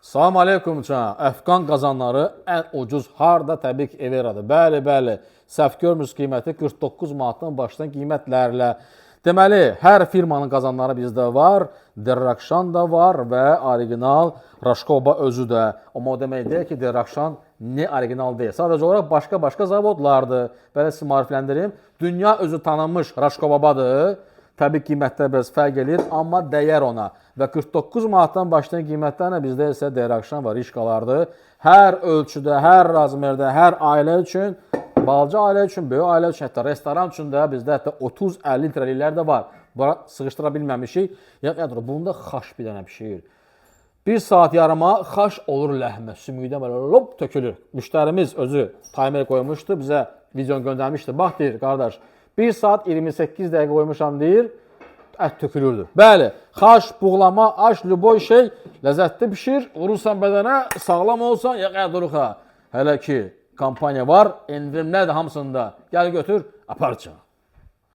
Salam aleykum can. Əfqan qazanları ən ucuz harda? Təbii ki, Evera'dır. Bəli. Səhv görmürsünüz qiyməti 49 manatdan başlayan qiymətlərlə. Deməli, hər firmanın qazanları bizdə var. Derrakşan da var və orijinal Raşkoba özü də. Amma o demək deyil ki, Derrakşan ne orijinal deyil. Sadəcə olaraq başqa zavodlardır. Belə sizi marifləndirim. Dünya özü tanınmış Raşkobabadır. Təbii qiymətlər biraz fərq edir, amma dəyər ona. Və 49 manatdan başlayan qiymətlərlə bizdə isə Derrakşan və Rişkalardır. Hər ölçüdə, hər razmerdə, hər ailə üçün, balaca ailə üçün, böyük ailə üçün, hətta restoran üçün də bizdə hətta 30-50 litrəliklər də var. Bura sığışdıra bilməmişik. Bunda xaş bir dənə pişir. 1 saat yarıma xaş olur ləhmə, sümükdən belə lop tökülür. Müştərimiz özü timer qoymuşdu, bizə video göndərmişdi. Bax deyir, qardaş, 1 saat 28 dəqiqə qoymuşam deyir, ət tökülürdü. Bəli, xaş, buğlama, aş, lüboy şey ləzzətli pişir. Vurursan bədənə, sağlam olsan, duruxa. Hələ ki, kampanya var, endirimlər də hamısında. Gəl götür, aparacaq.